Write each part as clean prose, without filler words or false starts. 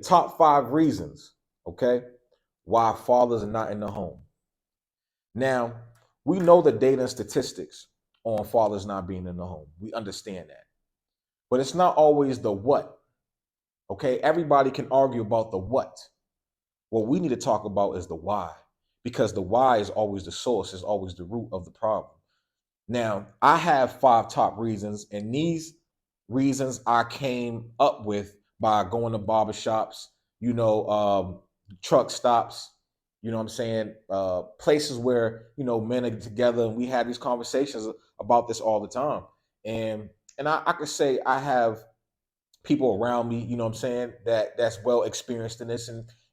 top 5 reasons, okay, why fathers are not in the home. Now, we know the data and statistics on fathers not being in the home. We understand that. But it's not always the what. Okay, everybody can argue about the what. What we need to talk about is the why, because the why is always the source, is always the root of the problem. Now, I have 5 top reasons, and these reasons I came up with by going to barbershops, truck stops, what I'm saying, places where, men are together and we have these conversations about this all the time. And I could say I have people around me, what I'm saying, that's well experienced in this,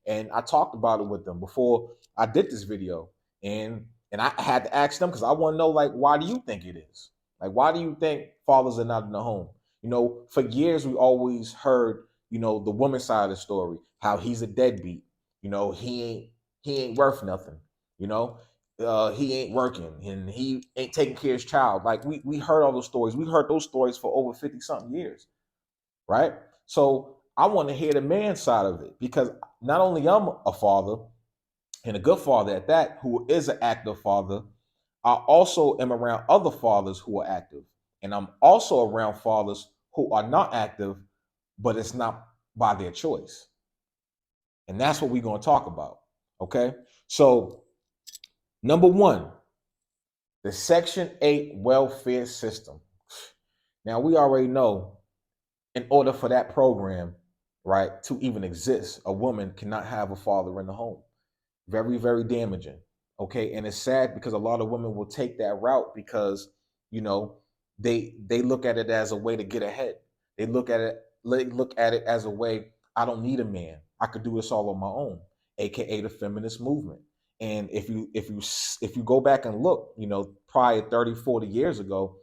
and I talked about it with them before I did this video, and I had to ask them because I want to know, like, why do you think it is? Like, why do you think fathers are not in the home? For years we always heard, the woman's side of the story, how he's a deadbeat, he ain't worth nothing, he ain't working and he ain't taking care of his child. Like we heard all those stories. We heard those stories for over 50 something years, right? So I want to hear the man's side of it, because not only I'm a father and a good father at that, who is an active father, I also am around other fathers who are active. And I'm also around fathers who are not active, but it's not by their choice. And that's what we're going to talk about. Okay. So, number 1, the Section 8 welfare system. Now, we already know, in order for that program, right, to even exist, a woman cannot have a father in the home. Very, very damaging. Okay. And it's sad because a lot of women will take that route because, they look at it as a way to get ahead. They look at it as a way, I don't need a man. I could do this all on my own, aka the feminist movement. And if you go back and look, prior 30, 40 years ago,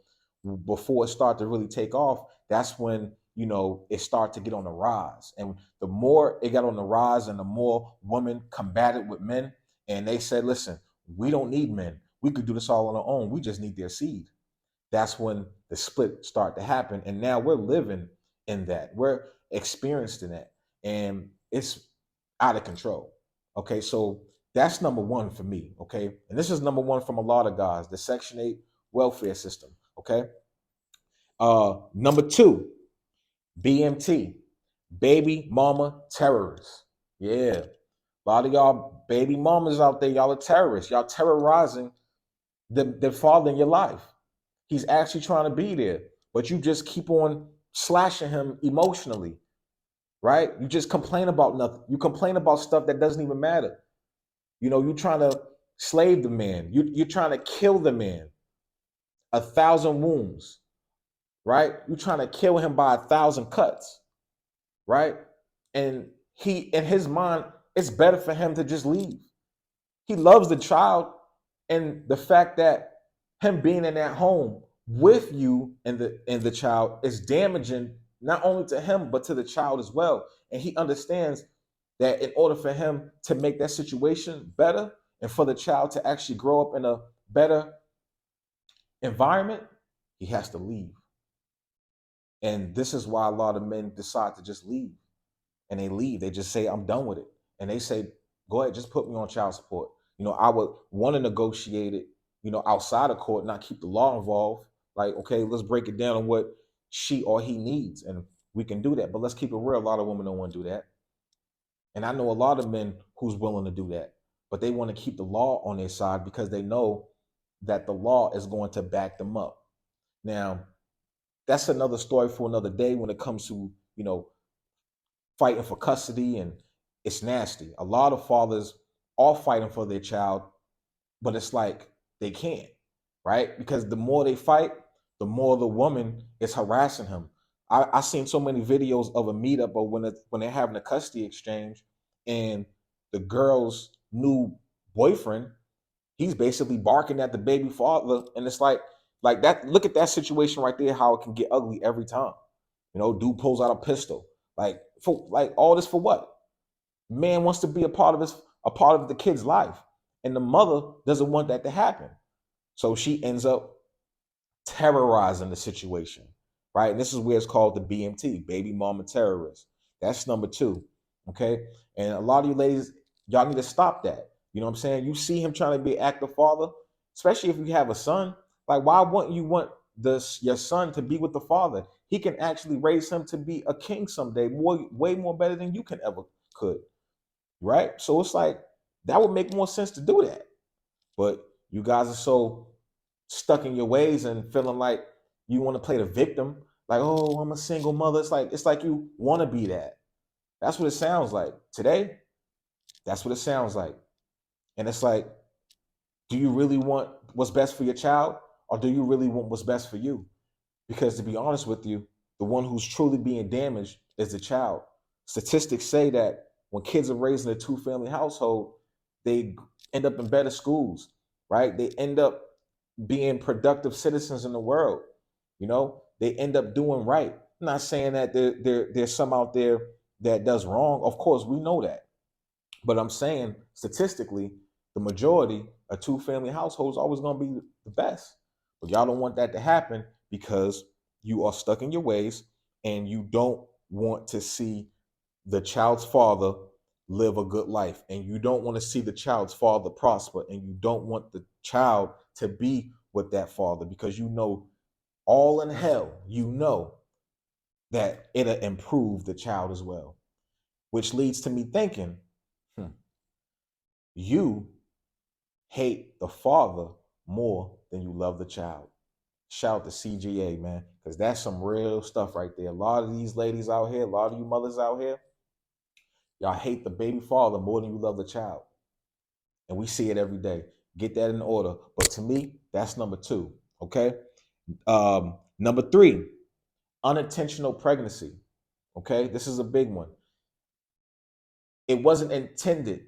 before it started to really take off, that's when it started to get on the rise. And the more it got on the rise and the more women combated with men, and they said, listen, we don't need men. We could do this all on our own. We just need their seed. That's when the split started to happen. And now we're living in that. We're experienced in that. And it's out of control. Okay, so that's number 1 for me. Okay. And this is number 1 from a lot of guys, the Section 8 welfare system. Okay. Number 2, BMT, baby mama terrorists. Yeah. A lot of y'all baby mamas out there, y'all are terrorists. Y'all terrorizing the father in your life. He's actually trying to be there, but you just keep on slashing him emotionally, right? You just complain about nothing. You complain about stuff that doesn't even matter. You're trying to slave the man. You're trying to kill the man. 1,000 wounds, right? You're trying to kill him by 1,000 cuts, right? And in his mind, it's better for him to just leave. He loves the child, and the fact that him being in that home with you and the child is damaging not only to him but to the child as well. And he understands that in order for him to make that situation better and for the child to actually grow up in a better environment, he has to leave. And this is why a lot of men decide to just leave. And they leave. They just say, I'm done with it. And they say, go ahead, just put me on child support. I would want to negotiate it, outside of court, not keep the law involved. Like, okay, let's break it down on what she or he needs. And we can do that. But let's keep it real. A lot of women don't want to do that. And I know a lot of men who's willing to do that. But they want to keep the law on their side because they know that the law is going to back them up. Now, that's another story for another day when it comes to, fighting for custody, and it's nasty. A lot of fathers are fighting for their child, but it's like they can't, right? Because the more they fight, the more the woman is harassing him. I seen so many videos of a meetup or when they're having a custody exchange, and the girl's new boyfriend, he's basically barking at the baby father, and it's like that. Look at that situation right there, how it can get ugly every time. Dude pulls out a pistol. Like all this for what? Man wants to be a part of the kid's life, and the mother doesn't want that to happen. So she ends up terrorizing the situation, right? And this is where it's called the BMT, baby mama terrorist. That's number 2. Okay. And a lot of you ladies, y'all need to stop that. You know what I'm saying? You see him trying to be an active father, especially if you have a son. Like, why wouldn't you want this your son to be with the father? He can actually raise him to be a king someday, way more better than you can ever could. Right? So it's like that would make more sense to do that. But you guys are so stuck in your ways and feeling like you want to play the victim. Like, oh, I'm a single mother. It's like you want to be that. That's what it sounds like. Today, that's what it sounds like. And it's like, do you really want what's best for your child? Or do you really want what's best for you? Because to be honest with you, the one who's truly being damaged is the child. Statistics say that when kids are raised in a two-family household, they end up in better schools, right? They end up being productive citizens in the world. They end up doing right. I'm not saying that there's some out there that does wrong. Of course, we know that. But I'm saying statistically, the majority of two-family households always going to be the best. But y'all don't want that to happen because you are stuck in your ways and you don't want to see the child's father live a good life, and you don't want to see the child's father prosper, and you don't want the child to be with that father because all in hell, that it'll improve the child as well. Which leads to me thinking, you hate the father more than you love the child. Shout out to CGA, man, because that's some real stuff right there. A lot of these ladies out here, a lot of you mothers out here, y'all hate the baby father more than you love the child. And we see it every day. Get that in order. But to me, that's number two. Okay. Number three, unintentional pregnancy. Okay. This is a big one. It wasn't intended.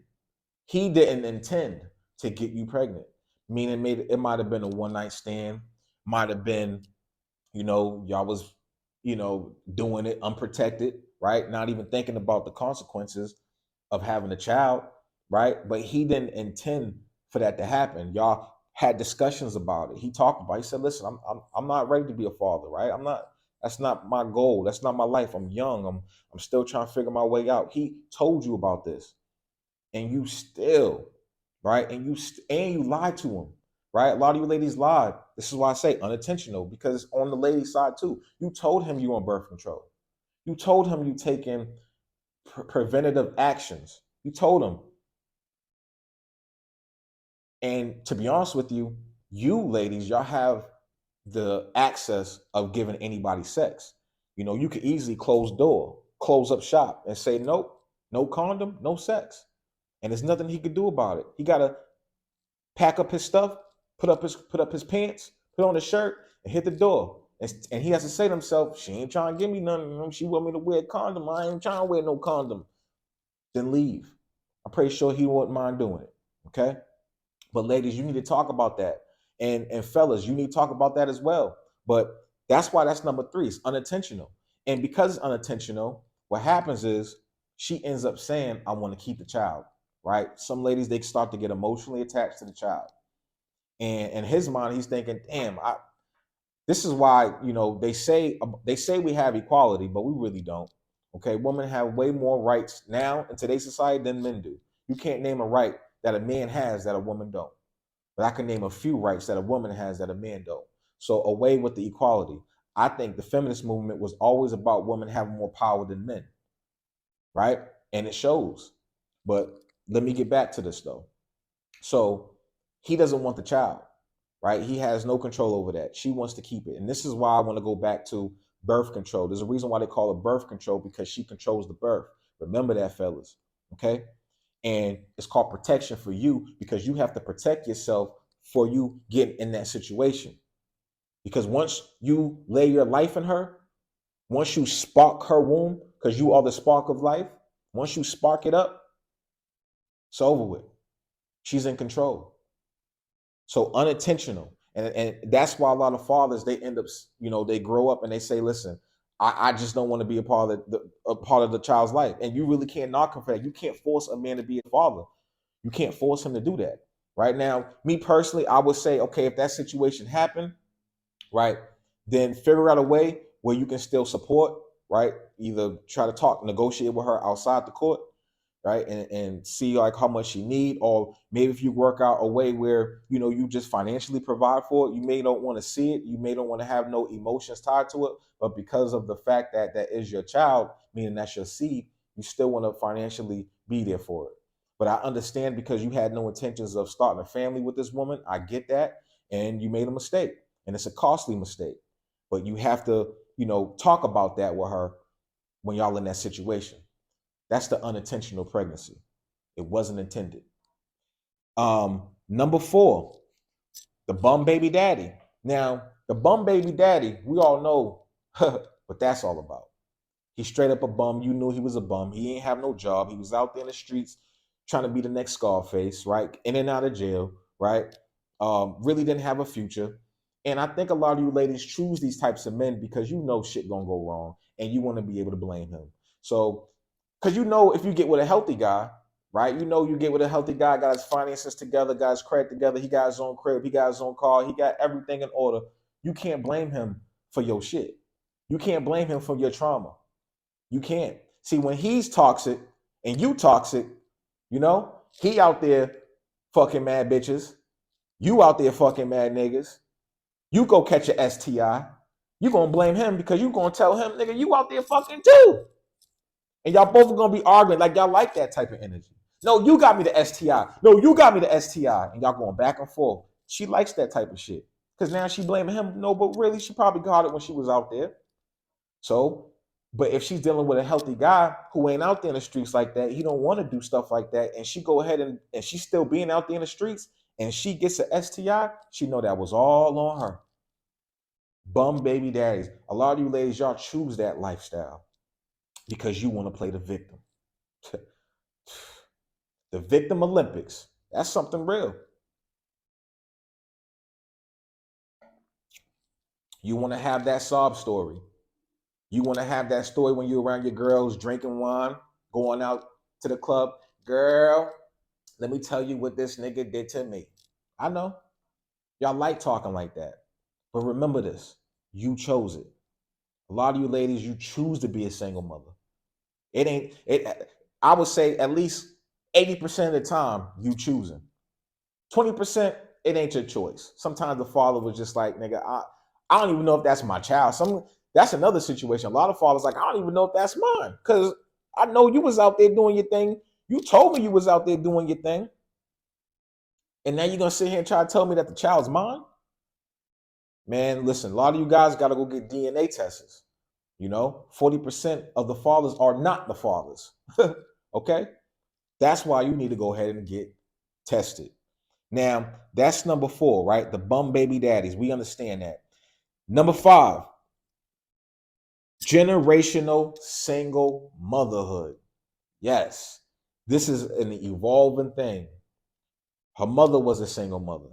He didn't intend to get you pregnant. Meaning it might have been a one night stand, might have been, y'all was, doing it unprotected, right? Not even thinking about the consequences of having a child, right? But he didn't intend for that to happen. Y'all had discussions about it. He talked about it. He said, listen, I'm not ready to be a father, right? That's not my goal. That's not my life. I'm young. I'm still trying to figure my way out. He told you about this. And you still, right? And you lied to him, right? A lot of you ladies lied. This is why I say unintentional, because on the lady side too, you told him you on birth control. You told him you taking preventative actions. You told him. And to be honest with you, you ladies, y'all have the access of giving anybody sex. You could easily close up shop and say, nope, no condom, no sex. And there's nothing he could do about it. He gotta pack up his stuff, put up his pants, put on his shirt, and hit the door. And he has to say to himself, she ain't trying to give me nothing. She want me to wear a condom. I ain't trying to wear no condom. Then leave. I'm pretty sure he wouldn't mind doing it. Okay? But ladies, you need to talk about that. And fellas, you need to talk about that as well. But that's why that's number three. It's unintentional. And because it's unintentional, what happens is she ends up saying, I want to keep the child. Right? Some ladies, they start to get emotionally attached to the child. And in his mind, he's thinking, damn, this is why, they say we have equality, but we really don't. Okay, women have way more rights now in today's society than men do. You can't name a right that a man has that a woman don't. But I can name a few rights that a woman has that a man don't. So away with the equality. I think the feminist movement was always about women having more power than men, right? And it shows. But let me get back to this though. So he doesn't want the child, right? He has no control over that. She wants to keep it. And this is why I want to go back to birth control. There's a reason why they call it birth control, because she controls the birth. Remember that, fellas. Okay? And it's called protection for you, because you have to protect yourself for you getting in that situation. Because once you lay your life in her, once you spark her womb, because you are the spark of life, once you spark it up, it's over with. She's in control. So unintentional. And that's why a lot of fathers, they end up, they grow up and they say, listen, I just don't want to be a part of the child's life. And you really can't knock him for that. You can't force a man to be a father. You can't force him to do that. Right now, me personally, I would say, okay, if that situation happened, right, then figure out a way where you can still support, right? Either try to talk, negotiate with her outside the court, right? And see like how much she need, or maybe if you work out a way where you just financially provide for it, you may don't want to see it, you may don't want to have no emotions tied to it, but because of the fact that that is your child, meaning that's your seed, you still want to financially be there for it. But I understand because you had no intentions of starting a family with this woman. I get that. And you made a mistake. And it's a costly mistake. But you have to, talk about that with her when y'all in that situation. That's the unintentional pregnancy. It wasn't intended. Number 4, the bum baby daddy. Now, the bum baby daddy, we all know what that's all about. He's straight up a bum. You knew he was a bum. He ain't have no job. He was out there in the streets trying to be the next Scarface, right? In and out of jail, right? Really didn't have a future. And I think a lot of you ladies choose these types of men because you know shit gonna go wrong and you want to be able to blame him. So, because if you get with a healthy guy, right? You get with a healthy guy, got his finances together, got his credit together, he got his own crib, he got his own car, he got everything in order. You can't blame him for your shit. You can't blame him for your trauma. You can't. See, when he's toxic and you toxic, he out there fucking mad bitches. You out there fucking mad niggas. You go catch a STI. You gonna blame him because you gonna tell him, nigga, you out there fucking too. And y'all both are gonna be arguing like y'all like that type of energy. No, you got me the STI. No, you got me the STI. And y'all going back and forth. She likes that type of shit. Because now she blaming him. No, but really, she probably got it when she was out there. So, but if she's dealing with a healthy guy who ain't out there in the streets like that, he don't want to do stuff like that, and she go ahead and she's still being out there in the streets, and she gets an STI, she know that was all on her. Bum baby daddies. A lot of you ladies, y'all choose that lifestyle because you want to play the victim. The victim Olympics. That's something real. You want to have that sob story. You want to have that story when you're around your girls drinking wine, going out to the club. Girl, let me tell you what this nigga did to me. I know. Y'all like talking like that. But remember this. You chose it. A lot of you ladies, you choose to be a single mother. It ain't it. I would say at least 80% of the time you choosing. 20%, it ain't your choice. Sometimes the father was just like, nigga, I don't even know if that's my child. That's another situation. A lot of fathers like, I don't even know if that's mine. Because I know you was out there doing your thing. You told me you was out there doing your thing. And now you're gonna sit here and try to tell me that the child's mine? Man, listen, a lot of you guys gotta go get DNA tests. 40% of the fathers are not the fathers. Okay? That's why you need to go ahead and get tested. Now, that's number 4, right? The bum baby daddies. We understand that. Number 5, generational single motherhood. Yes, this is an evolving thing. Her mother was a single mother.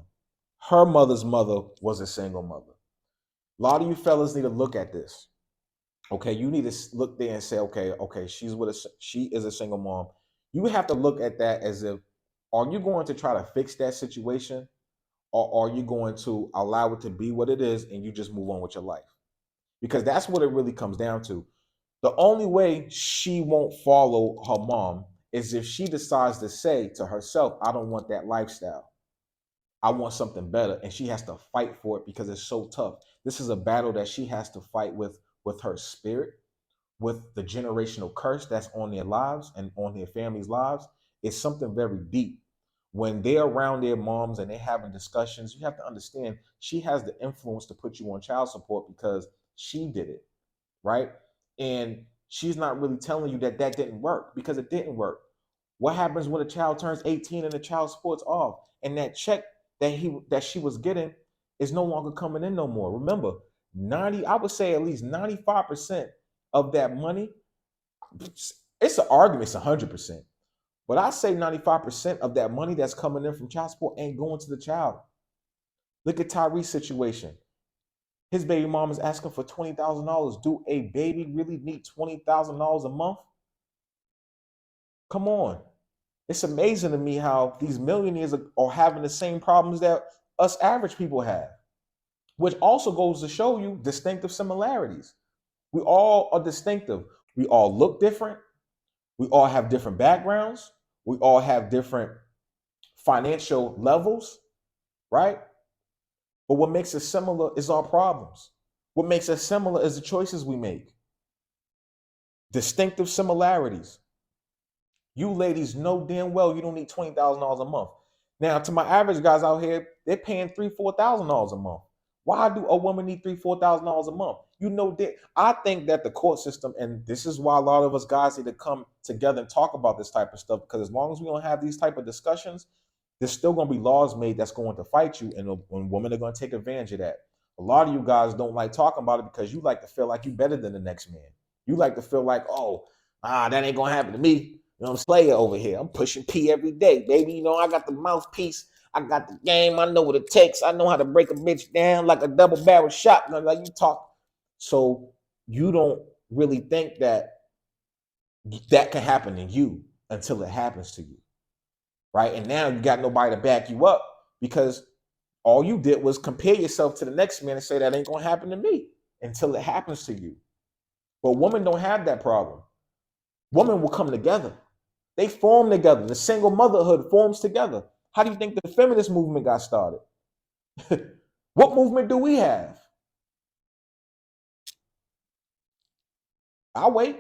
Her mother's mother was a single mother. A lot of you fellas need to look at this. Okay, you need to look there and say, okay, she is a single mom. You have to look at that as if, are you going to try to fix that situation, or are you going to allow it to be what it is and you just move on with your life? Because that's what it really comes down to. The only way she won't follow her mom is if she decides to say to herself, I don't want that lifestyle. I want something better. And she has to fight for it because it's so tough. This is a battle that she has to fight with her spirit, with the generational curse that's on their lives and on their families' lives. It's something very deep. When they're around their moms and they're having discussions, you have to understand she has the influence to put you on child support because she did it, right? And she's not really telling you that that didn't work because it didn't work. What happens when a child turns 18 and the child support's off and that check that she was getting is no longer coming in no more? Remember, I would say at least 95% of that money, it's an argument, it's 100%. But I say 95% of that money that's coming in from child support ain't going to the child. Look at Tyree's situation. His baby mom is asking for $20,000. Do a baby really need $20,000 a month? Come on. It's amazing to me how these millionaires are having the same problems that us average people have, which also goes to show you distinctive similarities. We all are distinctive. We all look different. We all have different backgrounds. We all have different financial levels, right? But what makes us similar is our problems. What makes us similar is the choices we make. Distinctive similarities. You ladies know damn well you don't need $20,000 a month. Now, to my average guys out here, they're paying $3,000, $4,000 a month. Why do a woman need $3,000, $4,000 a month? You know that I think that the court system, and this is why a lot of us guys need to come together and talk about this type of stuff. Because as long as we don't have these type of discussions, there's still going to be laws made that's going to fight you, and when women are going to take advantage of that. A lot of you guys don't like talking about it because you like to feel like you're better than the next man. You like to feel like, oh, that ain't gonna happen to me. You know, I'm Slayer over here. I'm pushing P every day, baby. You know, I got the mouthpiece. I got the game. I know what it takes. I know how to break a bitch down like a double barrel shotgun. Like you talk. So you don't really think that that can happen to you until it happens to you, right? And now you got nobody to back you up because all you did was compare yourself to the next man and say that ain't gonna happen to me until it happens to you. But women don't have that problem. Women will come together. They form together. The single motherhood forms together. How do you think the feminist movement got started? What movement do we have? I'll wait.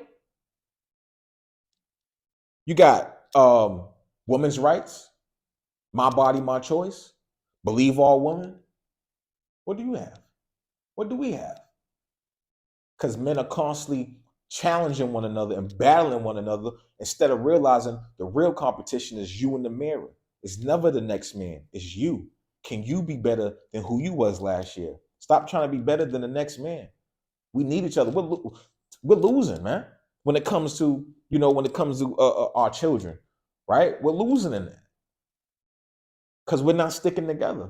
You got women's rights, my body, my choice, believe all women. What do you have? What do we have? Because men are constantly challenging one another and battling one another instead of realizing the real competition is you in the mirror. It's never the next man. It's you. Can you be better than who you was last year? Stop trying to be better than the next man. We need each other. We're losing, man. When it comes to our children, right? We're losing in that because we're not sticking together.